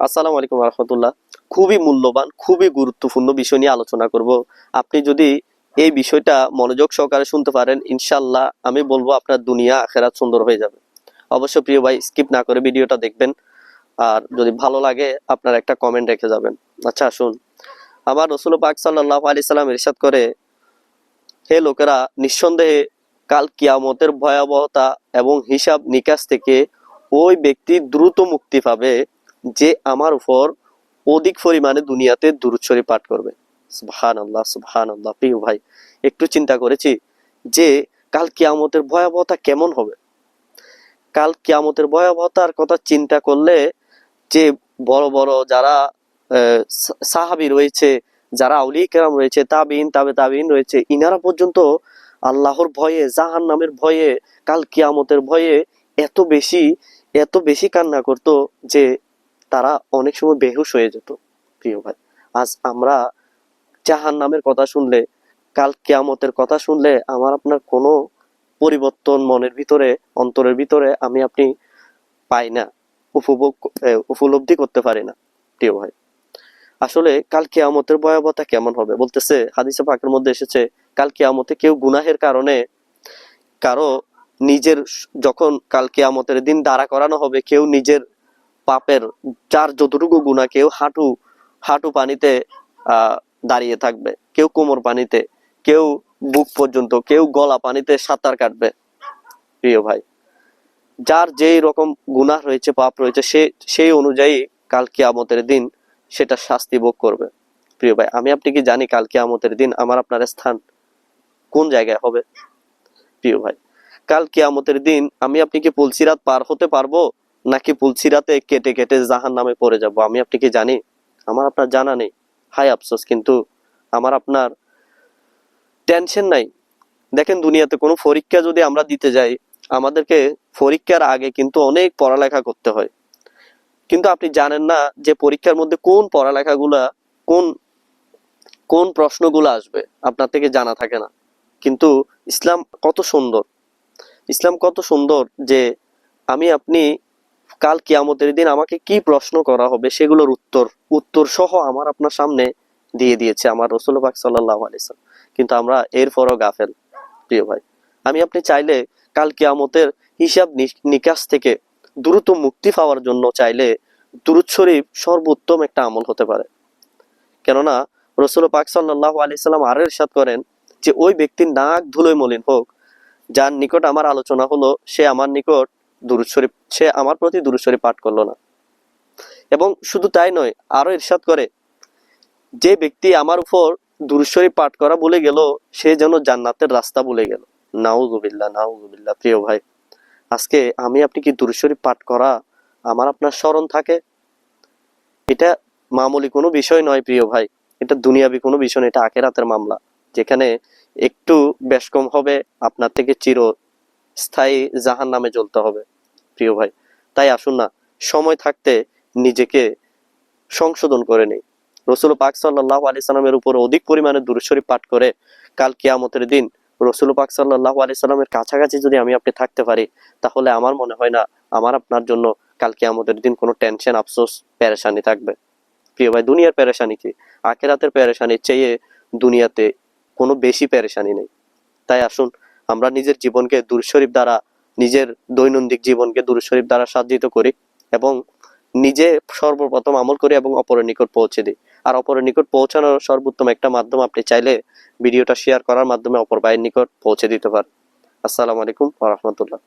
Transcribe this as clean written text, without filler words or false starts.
আসসালামু আলাইকুম রহমতুল্লাহ। খুবই মূল্যবান, খুবই গুরুত্বপূর্ণ বিষয় নিয়ে আলোচনা করব। আপনি যদি এই বিষয়টা মনোযোগ সহকারে শুনতে পারেন, ইনশাল্লাহ আমি বলবো আপনার দুনিয়া আখেরাত সুন্দর হয়ে যাবে। অবশ্য প্রিয় ভাই, স্কিপ না করে ভিডিওটা দেখবেন, আর যদি ভালো লাগে আপনার একটা কমেন্ট রেখে যাবেন। আচ্ছা আসুন, আমার রাসূল পাক সাল্লাল্লাহু আলাইহি সাল্লাম ইরশাদ করে, হে লোকেরা, নিঃসন্দেহে কাল কিয়ামতের ভয়াবহতা এবং হিসাব নিকাশ থেকে ওই ব্যক্তি দ্রুত মুক্তি পাবে যে আমার উপর অধিক পরিমাণে দুনিয়াতে দুরূদ শরীফ পাঠ করবে। সুবহানাল্লাহ, সুবহানাল্লাহ। প্রিয় ভাই, একটু চিন্তা করেছি যে কাল কিয়ামতের ভয়াবহতা কেমন হবে। কাল কিয়ামতের ভয়াবহতার কথা চিন্তা করলে, যে বড় বড় যারা সাহাবী রয়েছে, যারা আউলিয়া কেরাম রয়েছে, তাবিন তাবে তাবিন রয়েছে, ইনারা পর্যন্ত আল্লাহর ভয়ে, জাহান্নামের ভয়ে, কাল কিয়ামতের ভয়ে এত বেশি এত বেশি কান্না করতো যে তারা অনেক সময় বেহুশ হয়ে যেত। প্রিয় ভাই, আজ আমরা জাহান্নামের কথা শুনলে, কাল কিয়ামতের কথা শুনলে আমার আপনার কোনো পরিবর্তন মনের ভিতরে, অন্তরের ভিতরে আমি আপনি পাই না, উপলব্ধি করতে পারি না। প্রিয় ভাই, আসলে কাল কিয়ামতের ভয়াবহতা কেমন হবে বলতেছে, হাদিসে পাকের মধ্যে এসেছে, কাল কিয়ামতে কেউ গুনাহের কারণে কারো নিজের, যখন কাল কিয়ামতের দিন দাঁড়া করানো হবে, কেউ নিজের পাপের, যার যতটুকু গুনাহ, কেউ হাঁটু হাঁটু পানিতে দাঁড়িয়ে থাকবে, কেউ কোমর পানিতে, কেউ বুক পর্যন্ত, কেউ গলা পানিতে সাঁতার কাটবে। প্রিয় ভাই, যার যেই রকম গুনাহ রয়েছে, পাপ রয়েছে, সে সেই অনুযায়ী কাল কিয়ামতের দিন সেটা শাস্তি ভোগ করবে। প্রিয় ভাই, আমি আপনি কি জানি কাল কিয়ামতের দিন আমার আপনার স্থান কোন জায়গায় হবে? প্রিয় ভাই, কাল কিয়ামতের দিন আমি আপনি কি পুলসিরাত পার হতে পারবো, নাকি পুলসিরাতে কেটে কেটে জাহান্নামে পড়ে যাব? আমি আপনি কি জানি? আমার আপনার জানা নেই। হায় আফসোস, কিন্তু আমার আপনার টেনশন নাই। দেখেন, দুনিয়াতে কোনো পরীক্ষা যদি আমরা দিতে যাই, আমাদেরকে পরীক্ষার আগে কিন্তু অনেক পড়ালেখা করতে হয়। কিন্তু আপনি জানেন না যে পরীক্ষার মধ্যে কোন পড়ালেখাগুলা, কোন কোন প্রশ্নগুলো আসবে, আপনার থেকে জানা থাকে না। কিন্তু ইসলাম কত সুন্দর, ইসলাম কত সুন্দর যে আমি আপনি কাল কিয়ামতের দিন আমাকে কি প্রশ্ন করা হবে সেগুলোর উত্তর উত্তর সহ আমার আপনার সামনে দিয়ে দিয়েছে আমার রাসূল পাক সাল্লাল্লাহু আলাইহি ওয়াসাল্লাম। কিন্তু আমরা এরপরও গাফেল। প্রিয় ভাই, আমি আপনি চাইলে কাল কিয়ামতের হিসাব নিকাশ থেকে দ্রুত মুক্তি পাওয়ার জন্য চাইলে দুরূদ শরীফ সর্বোত্তম একটা আমল হতে পারে। কেননা রাসূল পাক সাল্লাল্লাহু আলাইহি সাল্লাম আরো ইরশাদ করেন যে ওই ব্যক্তির নাক ধুলোয় মলিন হোক, যার নিকট আমার আলোচনা হলো, সে আমার নিকট দুরূদ শরীফ, সে আমার প্রতি দুরূদ শরীফ পাঠ করলো না। এবং শুধু তাই নয়, আরো ইরশাদ করে, যে ব্যক্তি আমার উপর দুরূদ শরীফ পাঠ করা ভুলে গেল, সে যেন জান্নাতের রাস্তা ভুলে গেল। নাউযুবিল্লাহ, নাউযুবিল্লাহ। প্রিয় ভাই, আজকে আমি আপনি কি দুরূদ শরীফ পাঠ করা আমার আপনার স্মরণ থাকে? এটা মামুলি কোনো বিষয় নয় প্রিয় ভাই, এটা দুনিয়াবি কোনো বিষয় নয়, এটা আখিরাতের মামলা, যেখানে একটু বেশ কম হবে আপনার থেকে চিরস্থায়ী জাহান্নামে জ্বলতে হবে। প্রিয় ভাই, তাই আসুন না, সময় থাকতে নিজেকে সংশোধন করে নেই। রাসূল পাক সাল্লাল্লাহু আলাইহি সাল্লামের উপর অধিক পরিমাণে দুরূদ শরীফ পাঠ করে কাল কিয়ামতের দিন রাসূল পাক সাল্লাল্লাহু আলাইহি সাল্লামের কাছাকাছি যদি আমি আপনি থাকতে পারি, তাহলে আমার মনে হয় না আমার আপনার জন্য কাল কিয়ামতের দিন কোনো টেনশন, আফসোস, পেরেশানি থাকবে। প্রিয় ভাই, দুনিয়ার পেরেশানি কি, আখিরাতের পেরেশানির চেয়ে দুনিয়াতে কোনো বেশি পেরেশানি নেই। তাই আসুন, আমরা নিজের জীবনকে দুরূদ শরীফ দ্বারা, নিজের দৈনন্দিন জীবনকে দুরূদ শরীফ দ্বারা সাজ্জিত করি এবং নিজে সর্বপ্রথম আমল করি এবং অপরের নিকট পৌঁছে দিই। আর অপরের নিকট পৌঁছানোর সর্বোত্তম একটা মাধ্যম, আপনি চাইলে ভিডিওটা শেয়ার করার মাধ্যমে অপর ভাইয়ের নিকট পৌঁছে দিতে পারেন। আসসালামু আলাইকুম ওয়া রাহমাতুল্লাহ।